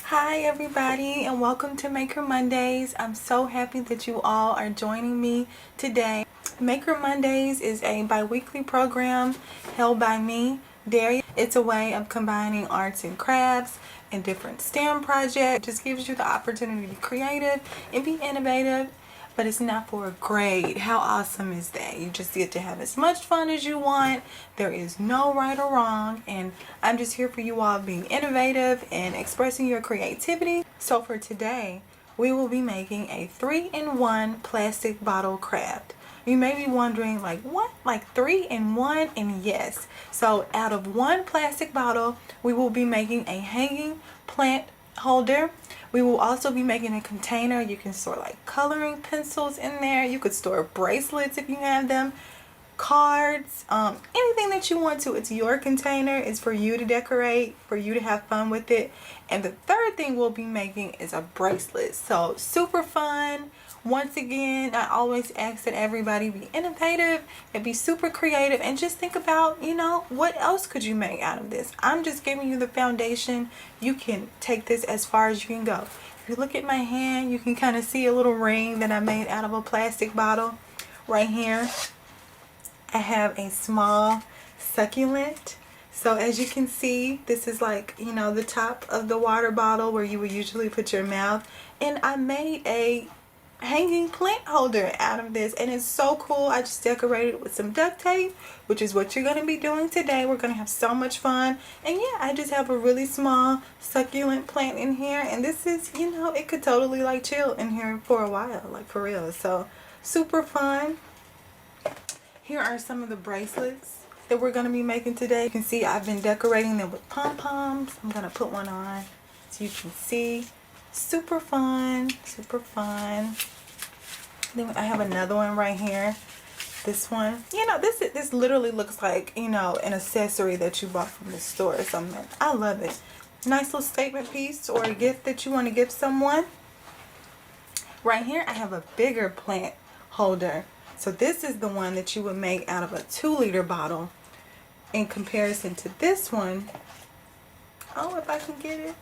Hi everybody and welcome to Maker Mondays. I'm so happy that you all are joining me today. Maker Mondays is a bi-weekly program held by me, Daria. It's a way of combining arts and crafts and different STEM projects. It just gives you the opportunity to be creative and be innovative, but it's not for a grade. How awesome is that? You just get to have as much fun as you want. There is no right or wrong, and I'm just here for you all being innovative and expressing your creativity. So for today, we will be making a 3-in-1 plastic bottle craft. You may be wondering, like, what? Like 3-in-1? And yes. So out of one plastic bottle, we will be making a hanging plant holder. We will also be making a container. You can store like coloring pencils in there. You could store bracelets if you have them, cards, anything that you want to. It's your container. It's for you to decorate, for you to have fun with it. And the third thing we'll be making is a bracelet. So super fun. Once again, I always ask that everybody be innovative and be super creative and just think about, what else could you make out of this? I'm just giving you the foundation. You can take this as far as you can go. If you look at my hand, you can kind of see a little ring that I made out of a plastic bottle. Right here, I have a small succulent. So as you can see, this is like, the top of the water bottle where you would usually put your mouth. And I made a hanging plant holder out of this, and it's so cool. I just decorated it with some duct tape, which is what you're going to be doing today. We're going to have so much fun. And yeah, I just have a really small succulent plant in here, and this is, it could totally like chill in here for a while, like for real. So super fun. Here are some of the bracelets that we're going to be making today. You can see I've been decorating them with pom-poms. I'm going to put one on so you can see. Super fun, super fun. Then I have another one right here. This one, this literally looks like, an accessory that you bought from the store or something. I love it. Nice little statement piece or a gift that you want to give someone. Right here, I have a bigger plant holder. So this is the one that you would make out of a 2-liter bottle. In comparison to this one, oh, if I can get it,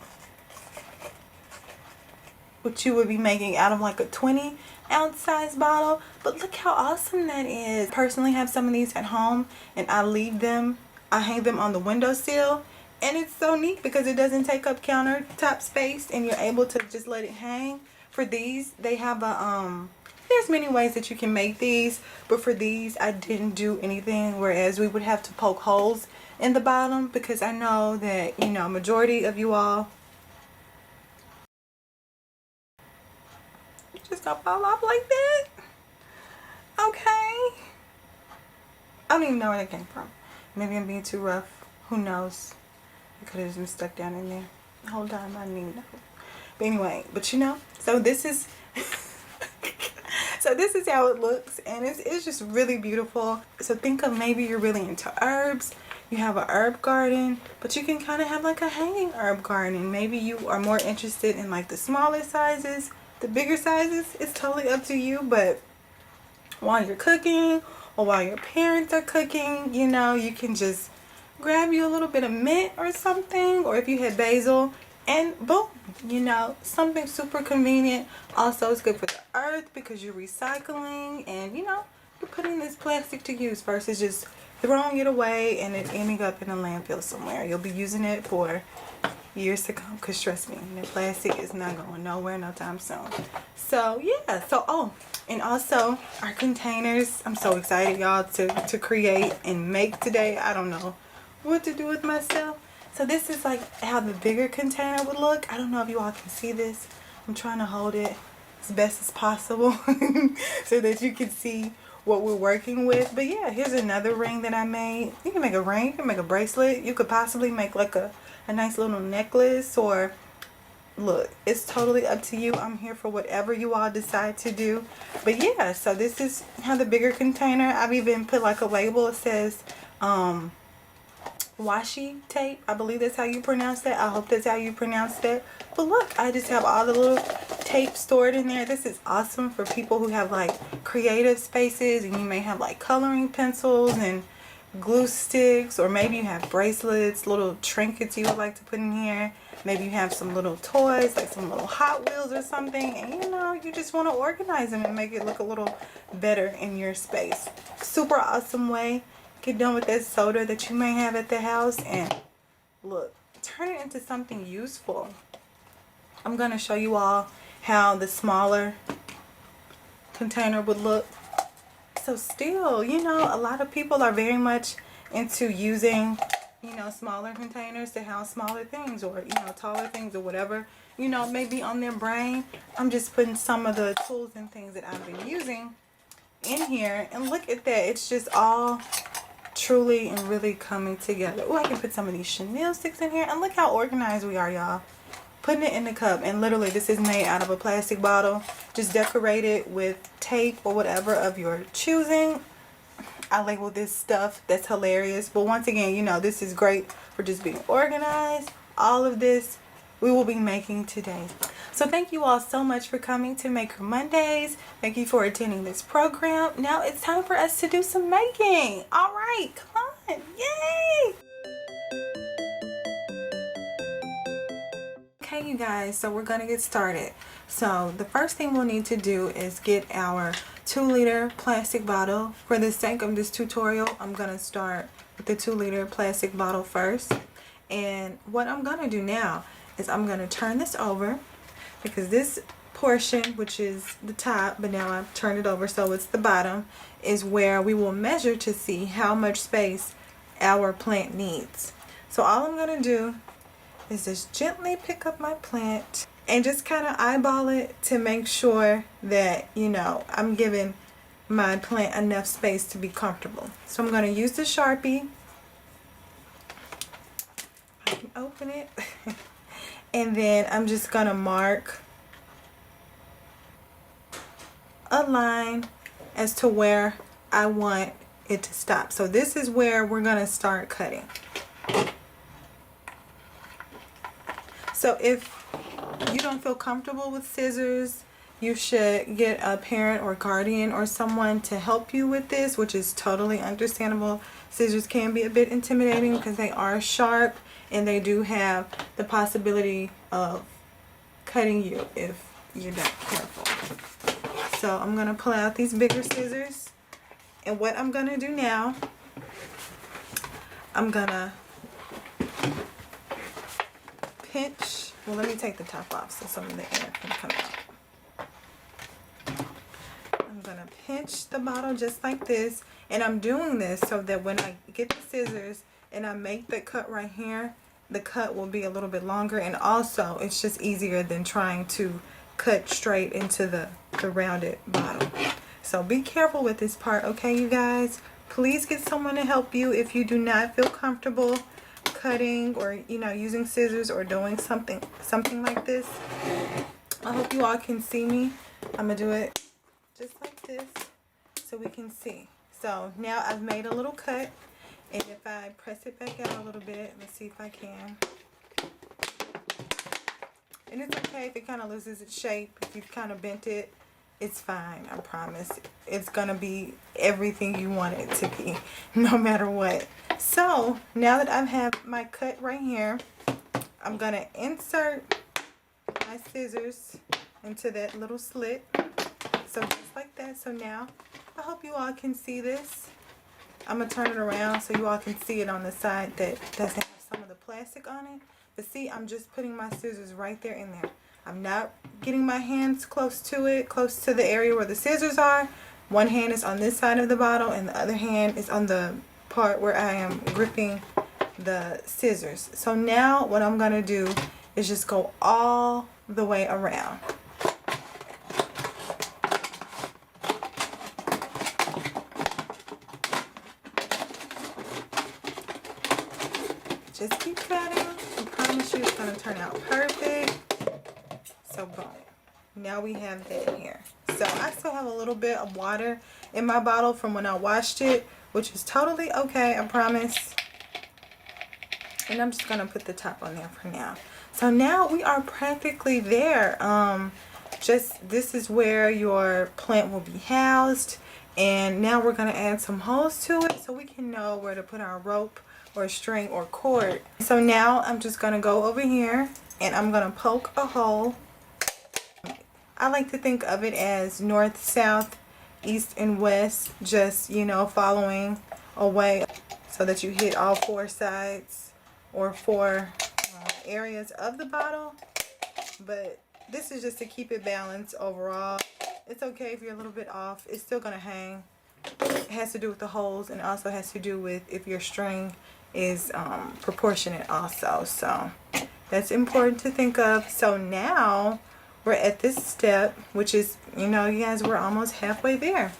what you would be making out of like a 20-ounce size bottle. But look how awesome that is. I personally have some of these at home, and I hang them on the windowsill, and it's so neat because it doesn't take up countertop space, and you're able to just let it hang. For these, they have a there's many ways that you can make these, but for these I didn't do anything, whereas we would have to poke holes in the bottom because I know that majority of you all just gonna fall off like that. Okay, I don't even know where that came from. Maybe I'm being too rough, who knows. It could have just been stuck down in there. Hold on, I didn't even know. But anyway, so this is so this is how it looks, and it's just really beautiful. So think of, maybe you're really into herbs, you have a herb garden, but you can kind of have like a hanging herb garden. Maybe you are more interested in like the smaller sizes, the bigger sizes. It's totally up to you, but while you're cooking or while your parents are cooking, you can just grab you a little bit of mint or something, or if you had basil, and boom, something super convenient. Also, it's good for the earth because you're recycling, and you're putting this plastic to use versus just throwing it away and it ending up in a landfill somewhere. You'll be using it for years to come, because trust me, the plastic is not going nowhere no time soon. So yeah, and also our containers. I'm so excited, y'all, to create and make today. I don't know what to do with myself. So this is like how the bigger container would look. I don't know if you all can see this. I'm trying to hold it as best as possible so that you can see what we're working with. But yeah, here's another ring that I made. You can make a ring, you can make a bracelet. You could possibly make like a nice little necklace, or look, it's totally up to you. I'm here for whatever you all decide to do. But yeah, so this is how the bigger container. I've even put like a label. It says washi tape. I believe that's how you pronounce that. I hope that's how you pronounce that. But look, I just have all the little tape stored in there. This is awesome for people who have like creative spaces, and you may have like coloring pencils and glue sticks, or maybe you have bracelets, little trinkets you would like to put in here. Maybe you have some little toys, like some little Hot Wheels or something, and you know, you just want to organize them and make it look a little better in your space. Super awesome way. Get done with that soda that you may have at the house and look, turn it into something useful. I'm going to show you all how the smaller container would look. So still, you know, a lot of people are very much into using, you know, smaller containers to house smaller things, or, you know, taller things, or whatever, you know, maybe on their brain. I'm just putting some of the tools and things that I've been using in here, and look at that. It's just all truly and really coming together. Oh, I can put some of these Chanel sticks in here, and look how organized we are, y'all. Putting it in the cup, and literally this is made out of a plastic bottle. Just decorate it with tape or whatever of your choosing. I label this stuff. That's hilarious. But once again, you know, this is great for just being organized. All of this we will be making today. So thank you all so much for coming to Maker Mondays. Thank you for attending this program. Now it's time for us to do some making. All right, come on. Yay! Okay, you guys, so we're gonna get started. So the first thing we'll need to do is get our 2-liter plastic bottle. For the sake of this tutorial, I'm gonna start with the 2-liter plastic bottle first. And what I'm gonna do now is I'm gonna turn this over, because this portion, which is the top, but now I've turned it over so it's the bottom, is where we will measure to see how much space our plant needs. So all I'm gonna do is just gently pick up my plant and just kind of eyeball it to make sure that, you know, I'm giving my plant enough space to be comfortable. So I'm going to use the Sharpie. I can open it. And then I'm just going to mark a line as to where I want it to stop. So this is where we're going to start cutting. So if you don't feel comfortable with scissors, you should get a parent or guardian or someone to help you with this, which is totally understandable. Scissors can be a bit intimidating because they are sharp and they do have the possibility of cutting you if you're not careful. So I'm going to pull out these bigger scissors, and what I'm going to do now, I'm going to pinch. Well, let me take the top off so some of the air can come out. I'm going to pinch the bottle just like this, and I'm doing this so that when I get the scissors and I make the cut right here, the cut will be a little bit longer, and also it's just easier than trying to cut straight into the rounded bottle. So be careful with this part, okay, you guys? Please get someone to help you if you do not feel comfortable cutting or, you know, using scissors or doing something like this. I hope you all can see me. I'm gonna do it just like this so we can see. So now I've made a little cut, and if I press it back out a little bit, let's see if I can. And it's okay if it kind of loses its shape. If you've kind of bent it, it's fine. I promise. It's gonna be everything you want it to be, no matter what. So now that I have my cut right here, I'm gonna insert my scissors into that little slit. So just like that. So now I hope you all can see this. I'm gonna turn it around so you all can see it on the side that doesn't have some of the plastic on it. But see, I'm just putting my scissors right there in there. I'm not getting my hands close to it, close to the area where the scissors are. One hand is on this side of the bottle, and the other hand is on the part where I am gripping the scissors. So now what I'm gonna do is just go all the way around. Just keep cutting. I promise you it's gonna turn out perfect. So boom. Now we have that here. So I still have a little bit of water in my bottle from when I washed it, which is totally okay, I promise. And I'm just gonna put the top on there for now. So now we are practically there. Just this is where your plant will be housed. And now we're going to add some holes to it so we can know where to put our rope or string or cord. So now I'm just going to go over here and I'm going to poke a hole. I like to think of it as north, south, east, and west, just, you know, following away so that you hit all 4 sides or 4 areas of the bottle. But this is just to keep it balanced overall. It's okay if you're a little bit off. It's still going to hang. It has to do with the holes, and also has to do with if your string is proportionate also. So that's important to think of. So now we're at this step, which is, you know, you guys, we're almost halfway there.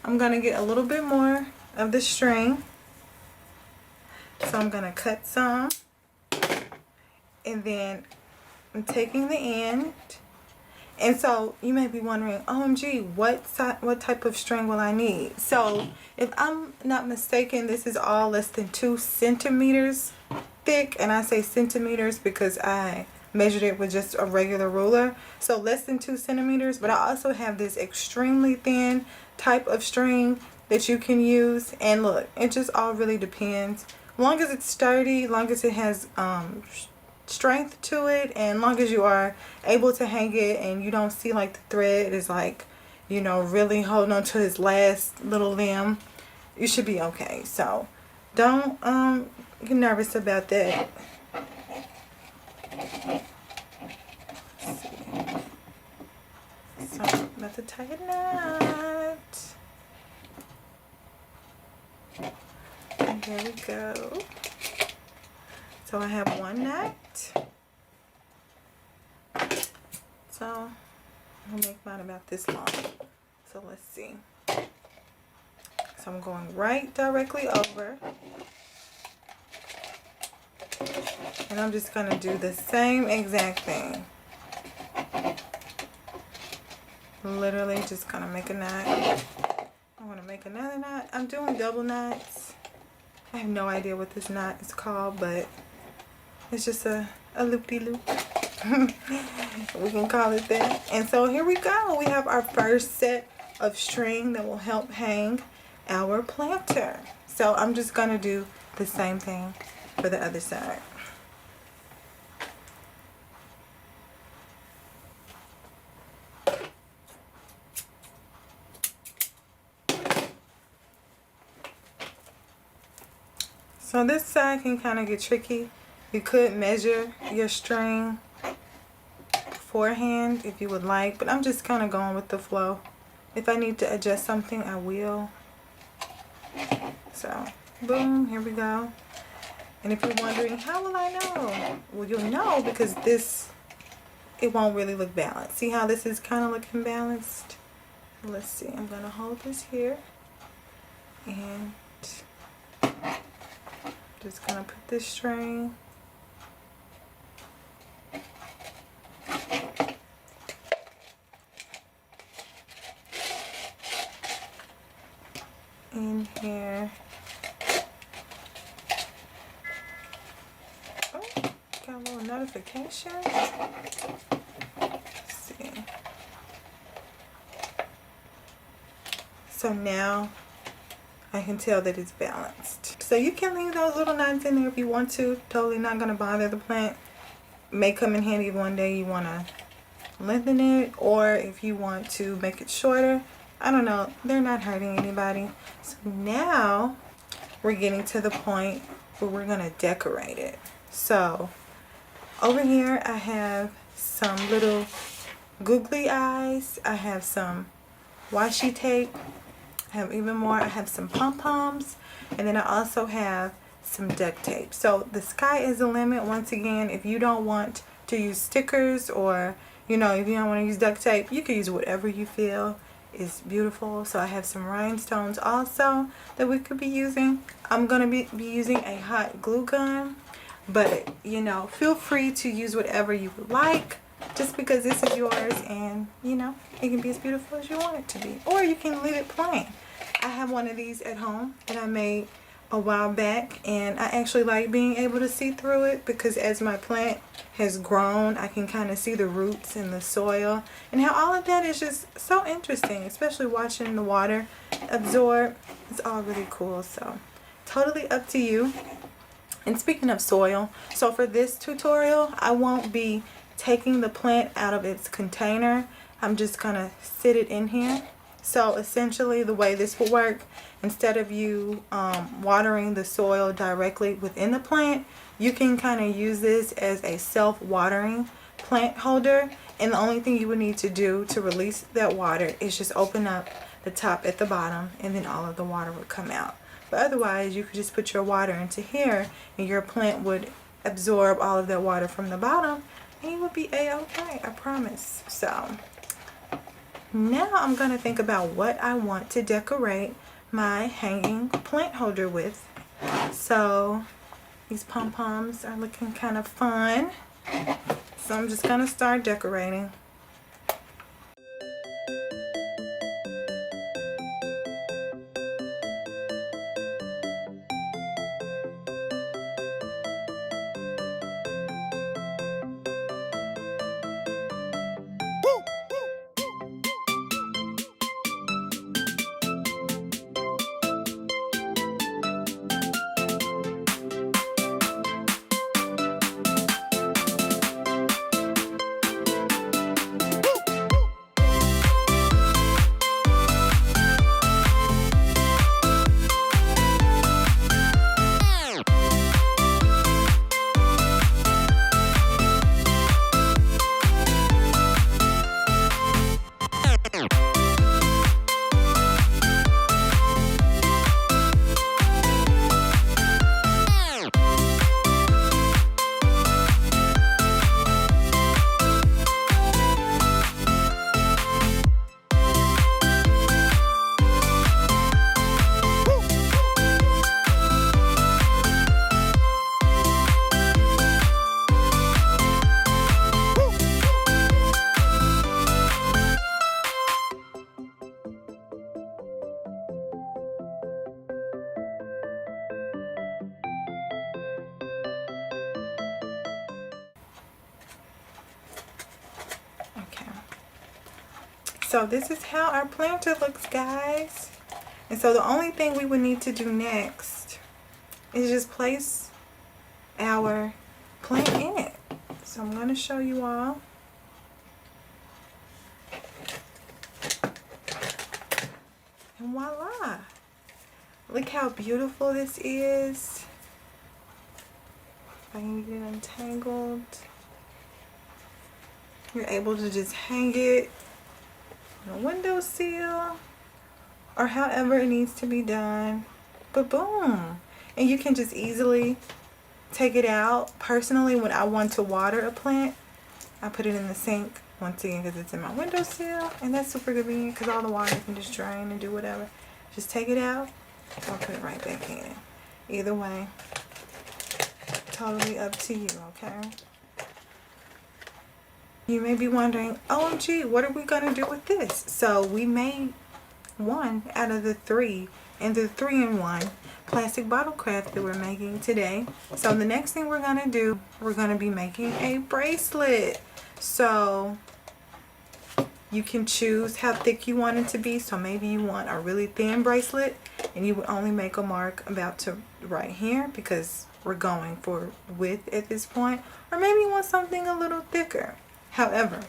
I'm going to get a little bit more of the string. So I'm going to cut some. And then I'm taking the end. And so you may be wondering, OMG, what type of string will I need? So if I'm not mistaken, this is all less than 2 centimeters thick. And I say centimeters because I measured it with just a regular ruler. So less than 2 centimeters. But I also have this extremely thin type of string that you can use. And look, it just all really depends. As long as it's sturdy, as long as it has strength to it, and long as you are able to hang it and you don't see like the thread is like, you know, really holding on to his last little limb, you should be okay. So don't get nervous about that. Let's see. So I'm about to tie a knot. And there we go. So I have 1 knot. So I'll make mine about this long. So let's see. So I'm going right directly over. And I'm just going to do the same exact thing. Literally just going to make a knot. I want to make another knot. I'm doing double knots. I have no idea what this knot is called, but it's just a loop-de-loop. We can call it that. And so here we go. We have our first set of string that will help hang our planter. So I'm just going to do the same thing for the other side. So this side can kind of get tricky. You could measure your string beforehand if you would like, but I'm just kind of going with the flow. If I need to adjust something, I will. So, boom, here we go. And if you're wondering, how will I know? Well, you'll know because this, it won't really look balanced. See how this is kind of looking balanced? Let's see, I'm going to hold this here. And just going to put this string in here. Oh, got a little notification. Let's see. So now I can tell that it's balanced. So you can leave those little knots in there if you want to. Totally not going to bother the plant. May come in handy if one day you want to lengthen it, or if you want to make it shorter. I don't know. They're not hurting anybody. So now we're getting to the point where we're going to decorate it. So over here I have some little googly eyes. I have some washi tape. I have even more. I have some pom-poms. And then I also have some duct tape. So the sky is the limit. Once again, if you don't want to use stickers, or, you know, if you don't want to use duct tape, you can use whatever you feel is beautiful. So I have some rhinestones also that we could be using. I'm going to be using a hot glue gun, but, you know, feel free to use whatever you would like, just because this is yours, and, you know, it can be as beautiful as you want it to be. Or you can leave it plain. I have one of these at home that I made a while back, and I actually like being able to see through it because as my plant has grown, I can kind of see the roots in the soil and how all of that is just so interesting, especially watching the water absorb. It's all really cool. So totally up to you. And speaking of soil, so for this tutorial, I won't be taking the plant out of its container. I'm just gonna sit it in here. So essentially the way this will work, instead of you watering the soil directly within the plant, you can kind of use this as a self-watering plant holder. And the only thing you would need to do to release that water is just open up the top at the bottom, and then all of the water would come out. But otherwise, you could just put your water into here and your plant would absorb all of that water from the bottom and you would be a-okay, I promise. So now I'm going to think about what I want to decorate my hanging plant holder with. So these pom-poms are looking kind of fun. So I'm just going to start decorating. So this is how our planter looks, guys. And so the only thing we would need to do next is just place our plant in it. So I'm going to show you all. And voila. Look how beautiful this is. If I can get it untangled. You're able to just hang it on a windowsill or however it needs to be done. But boom. And you can just easily take it out. Personally, when I want to water a plant, I put it in the sink once again because it's in my windowsill, and that's super convenient because all the water can just drain and do whatever. Just take it out, I'll put it right back in. Either way, totally up to you, okay? You may be wondering, OMG, what are we gonna do with this? So we made one out of the three in the 3-in-1 plastic bottle craft that we're making today. So the next thing we're gonna do, we're gonna be making a bracelet. So you can choose how thick you want it to be. So maybe you want a really thin bracelet and you would only make a mark about to right here because we're going for width at this point. Or maybe you want something a little thicker. However,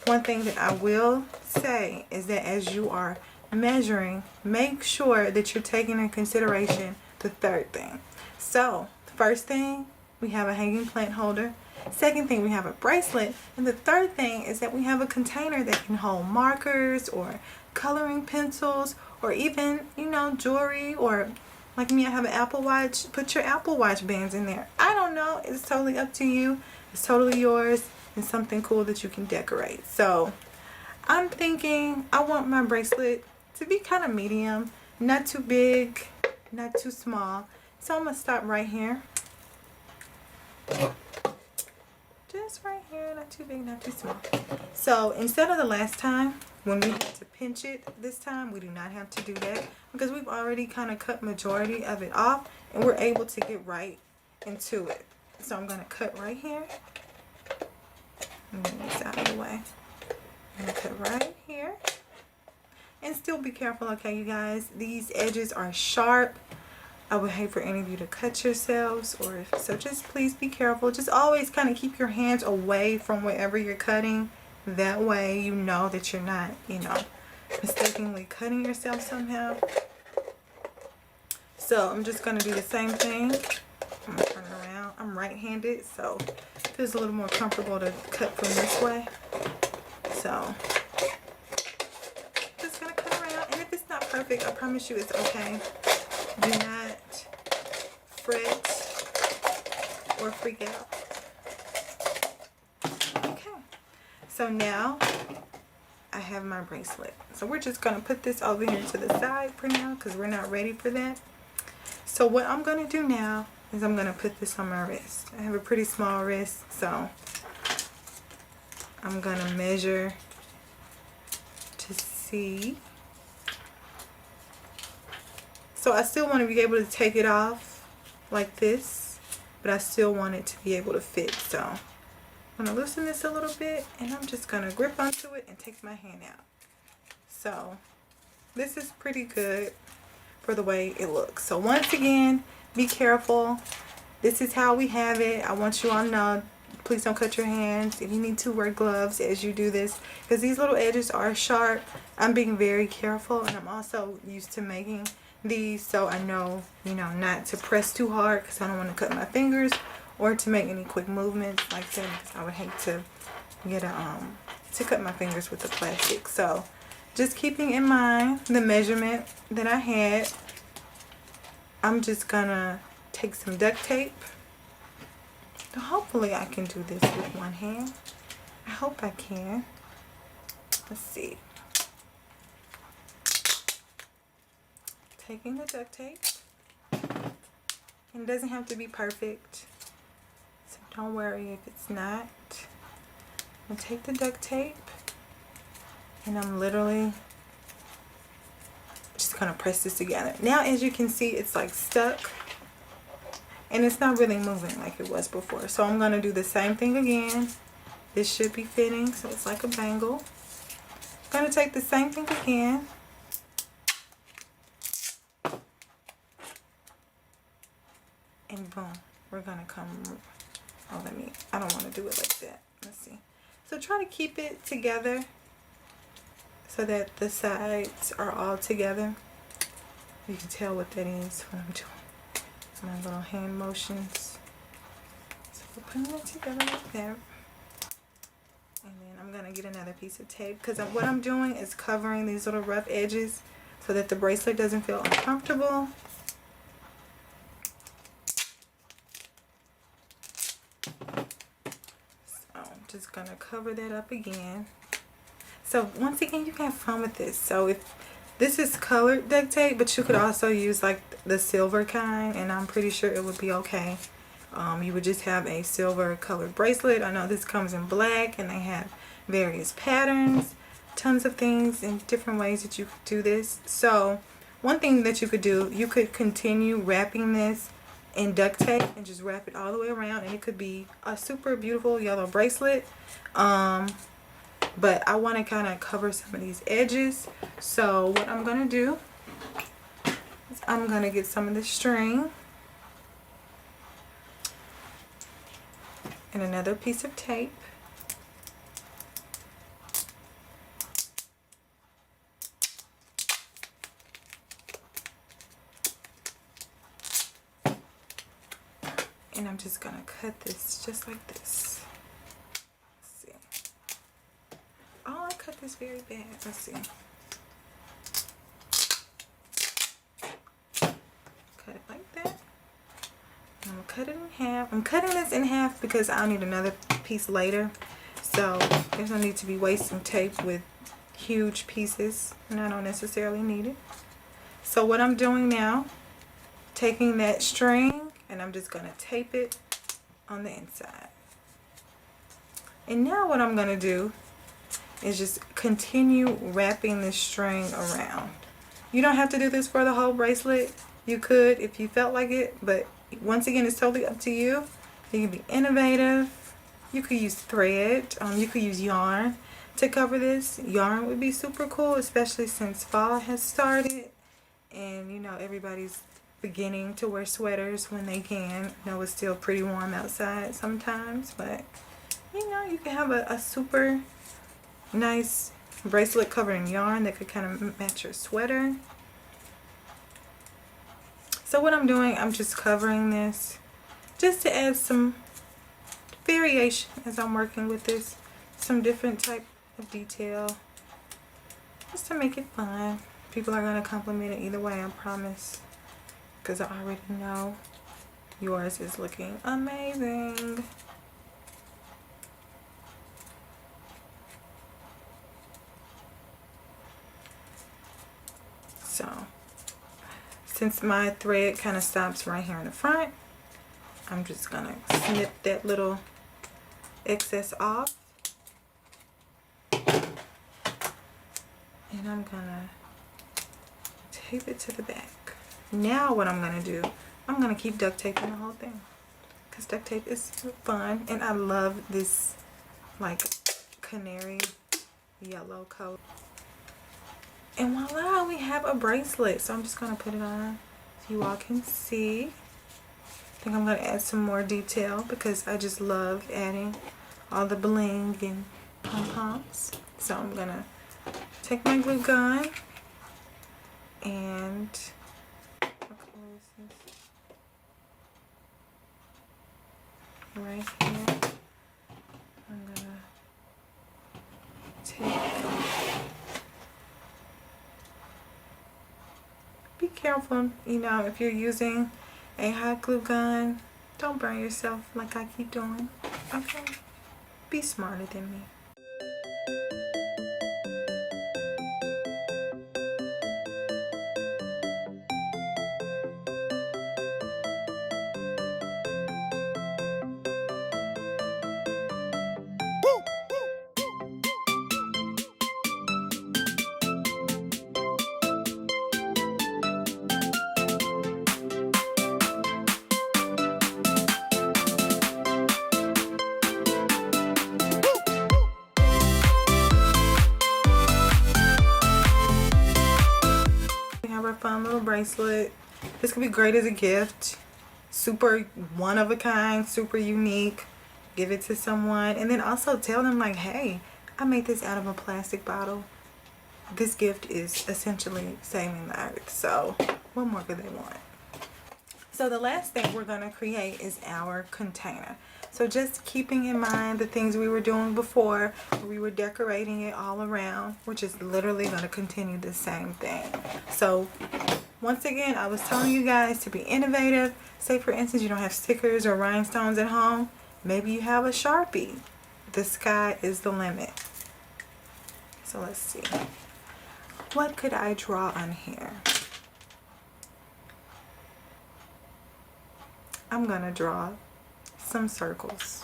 one thing that I will say is that as you are measuring, make sure that you're taking in consideration the third thing. So the first thing, we have a hanging plant holder. Second thing, we have a bracelet. And the third thing is that we have a container that can hold markers or coloring pencils or even, you know, jewelry, or like me, I have an Apple Watch. Put your Apple Watch bands in there. I don't know. It's totally up to you. It's totally yours, and something cool that you can decorate. So I'm thinking I want my bracelet to be kind of medium, not too big, not too small. So I'm gonna stop right here. Just right here, not too big, not too small. So instead of the last time when we have to pinch it this time, we do not have to do that because we've already kind of cut majority of it off and we're able to get right into it. So I'm going to cut right here. Move this out of the way. I'm going to cut right here. And still be careful, okay, you guys? These edges are sharp. I would hate for any of you to cut yourselves, so just please be careful. Just always kind of keep your hands away from wherever you're cutting. That way you know that you're not, you know, mistakenly cutting yourself somehow. So I'm just going to do the same thing. I'm going to turn it around. I'm right-handed, so it feels a little more comfortable to cut from this way. So just going to cut around. And if it's not perfect, I promise you it's okay. Do not fret or freak out. Okay. So now I have my bracelet. So we're just going to put this over here to the side for now because we're not ready for that. So what I'm going to do now is I'm going to put this on my wrist. I have a pretty small wrist, so I'm going to measure to see. So I still want to be able to take it off like this, but I still want it to be able to fit. So I'm going to loosen this a little bit, and I'm just going to grip onto it and take my hand out. So this is pretty good for the way it looks. So once again, be careful. This is how we have it. I want you all to know, please don't cut your hands. If you need to, wear gloves as you do this, because these little edges are sharp. I'm being very careful, and I'm also used to making these, so I know, you know, not to press too hard because I don't want to cut my fingers or to make any quick movements like that, because I would hate to get to cut my fingers with the plastic. So just keeping in mind the measurement that I had, I'm just gonna take some duct tape. So hopefully I can do this with one hand. I hope I can. Let's see. Taking the duct tape, and it doesn't have to be perfect, so don't worry if it's not. I'm gonna take the duct tape, and I'm literally just gonna press this together. Now as you can see, it's like stuck and it's not really moving like it was before, so I'm gonna do the same thing again. This should be fitting, so it's like a bangle. I'm gonna take the same thing again. And boom, we're gonna come, oh, I don't want to do it like that. Let's see. So try to keep it together so that the sides are all together. You can tell what that is when I'm doing my little hand motions. So we're putting it together like that. And then I'm gonna get another piece of tape, because what I'm doing is covering these little rough edges so that the bracelet doesn't feel uncomfortable. Just gonna cover that up again. So once again, you can have fun with this. So if this is colored duct tape, but you could also use like the silver kind, and I'm pretty sure it would be okay. You would just have a silver colored bracelet. I know this comes in black, and they have various patterns, tons of things and different ways that you could do this. So one thing that you could do, you could continue wrapping this in duct tape and just wrap it all the way around, and it could be a super beautiful yellow bracelet. But I want to kind of cover some of these edges, so what I'm gonna do is I'm gonna get some of the string and another piece of tape. And I'm just gonna cut this just like this. Let's see. Oh, I cut this very bad. Let's see. Cut it like that. And I'm gonna cut it in half. I'm cutting this in half because I'll need another piece later. So there's no need to be wasting tape with huge pieces, and I don't necessarily need it. So what I'm doing now, taking that string, and I'm just going to tape it on the inside. And now what I'm going to do is just continue wrapping this string around. You don't have to do this for the whole bracelet. You could if you felt like it, but once again, it's totally up to you. You can be innovative. You could use thread. You could use yarn to cover this. Yarn would be super cool, especially since fall has started and you know everybody's beginning to wear sweaters when they can. I know it's still pretty warm outside sometimes, but you know, you can have a super nice bracelet covered in yarn that could kind of match your sweater. So what I'm doing, I'm just covering this just to add some variation as I'm working with this, some different type of detail, just to make it fun. People are going to compliment it either way, I promise, because I already know yours is looking amazing. So since my thread kind of stops right here in the front, I'm just gonna snip that little excess off, and I'm gonna tape it to the back. Now what I'm gonna do, I'm gonna keep duct taping the whole thing because duct tape is fun, and I love this like canary yellow coat. And voila, we have a bracelet. So I'm just going to put it on so you all can see. I think I'm going to add some more detail because I just love adding all the bling and pom-poms. So I'm going to take my glue gun and right here, I'm going to take, be careful, you know, if you're using a hot glue gun, don't burn yourself like I keep doing, okay? Be smarter than me. Fun little bracelet. This could be great as a gift. Super one of a kind, super unique. Give it to someone and then also tell them like, hey, I made this out of a plastic bottle. This gift is essentially saving the earth. So what more could they want? So the last thing we're going to create is our container. So just keeping in mind the things we were doing before, we were decorating it all around, we're just literally going to continue the same thing. So once again, I was telling you guys to be innovative. Say for instance, you don't have stickers or rhinestones at home. Maybe you have a Sharpie. The sky is the limit. So let's see. What could I draw on here? I'm going to draw some circles.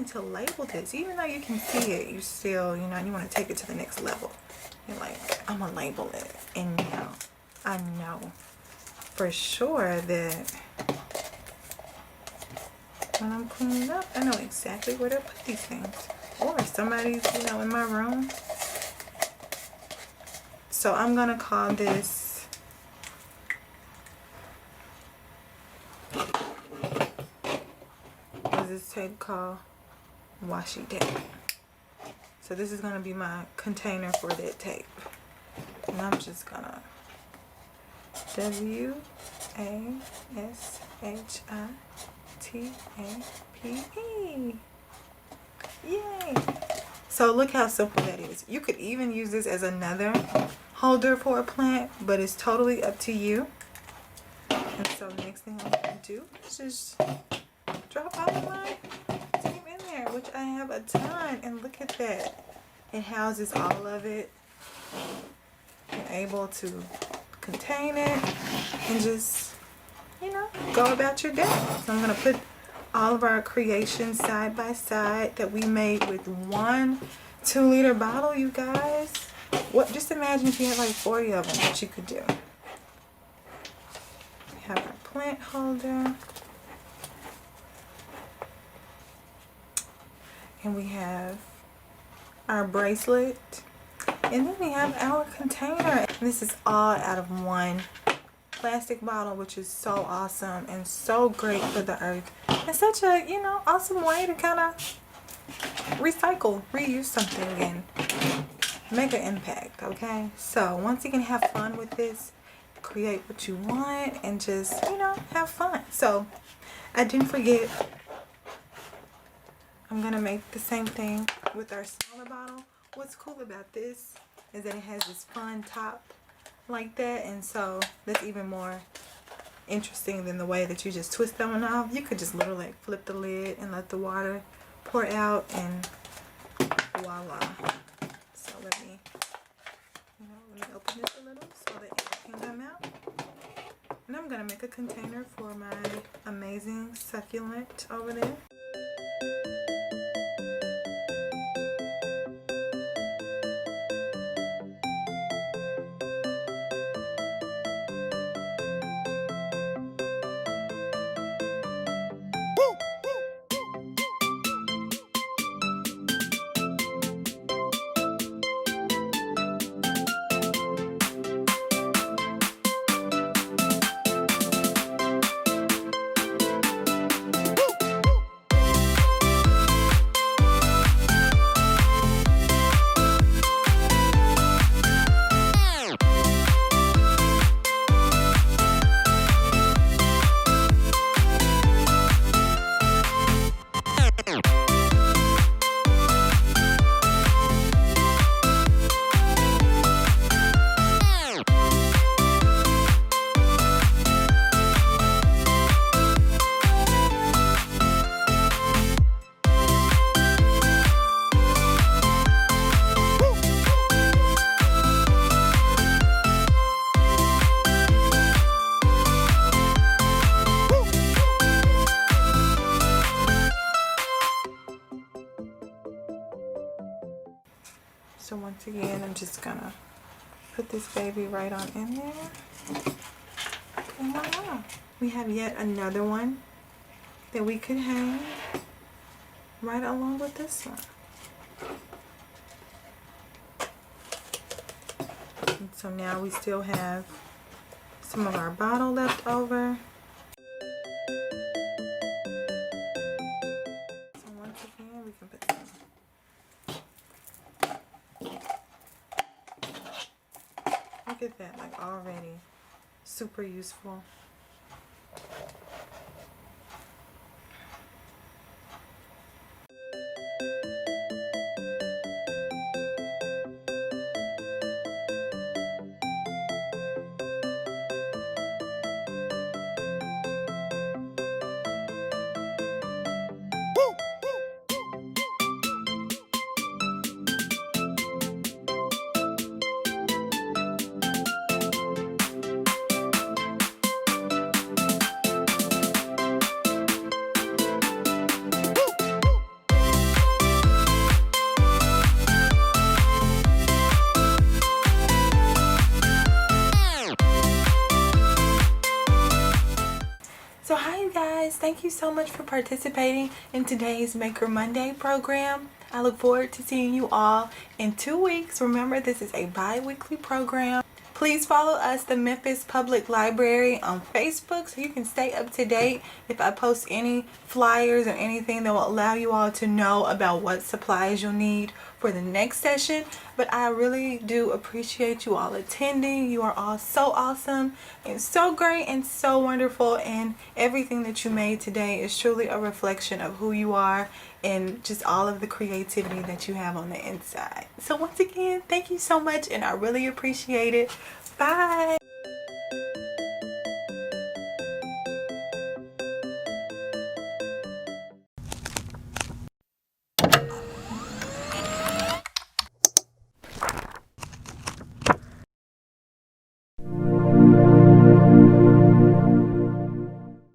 To label this, even though you can see it, you still, you know, you want to take it to the next level. You're like, I'm gonna label it, and now I know for sure that when I'm cleaning up, I know exactly where to put these things. Or somebody's, you know, in my room. So I'm gonna call this what is this tape called? Washi tape. So this is going to be my container for that tape, and I'm just gonna W A-S-H-I-T-A-P-E. Yay! So look how simple that is. You could even use this as another holder for a plant, but it's totally up to you. And so next thing I'm going to do is just drop all of my tape in there, which I have a ton. And look at that. It houses all of it. You're able to contain it and just, you know, go about your day. So I'm going to put all of our creations side by side that we made with 1 2-liter bottle, you guys. What? Just imagine if you had like 40 of them, what you could do. We have our plant holder. And we have our bracelet. And then we have our container. This is all out of 1 plastic bottle, which is so awesome and so great for the earth. It's such a, you know, awesome way to kind of recycle, reuse something and make an impact, okay? So once you can have fun with this, create what you want and just, you know, have fun. So I didn't forget, I'm gonna make the same thing with our smaller bottle. What's cool about this is that it has this fun top like that, and so that's even more interesting than the way that you just twist that one off. You could just literally like flip the lid and let the water pour out and voila. So let me open this a little so that it can come out. And I'm gonna make a container for my amazing succulent over there. So once again, I'm just gonna put this baby right on in there. And voila. We have yet another one that we could hang right along with this one. And so now we still have some of our bottle left over. So once again, we can put some. Look at that, like already super useful. So hi you guys, thank you so much for participating in today's Maker Monday program. I look forward to seeing you all in 2 weeks. Remember, this is a bi-weekly program. Please follow us, the Memphis Public Library, on Facebook so you can stay up to date if I post any flyers or anything that will allow you all to know about what supplies you'll need for the next session. But I really do appreciate you all attending. You are all so awesome and so great and so wonderful, and everything that you made today is truly a reflection of who you are and just all of the creativity that you have on the inside. So once again, thank you so much, and I really appreciate it. Bye.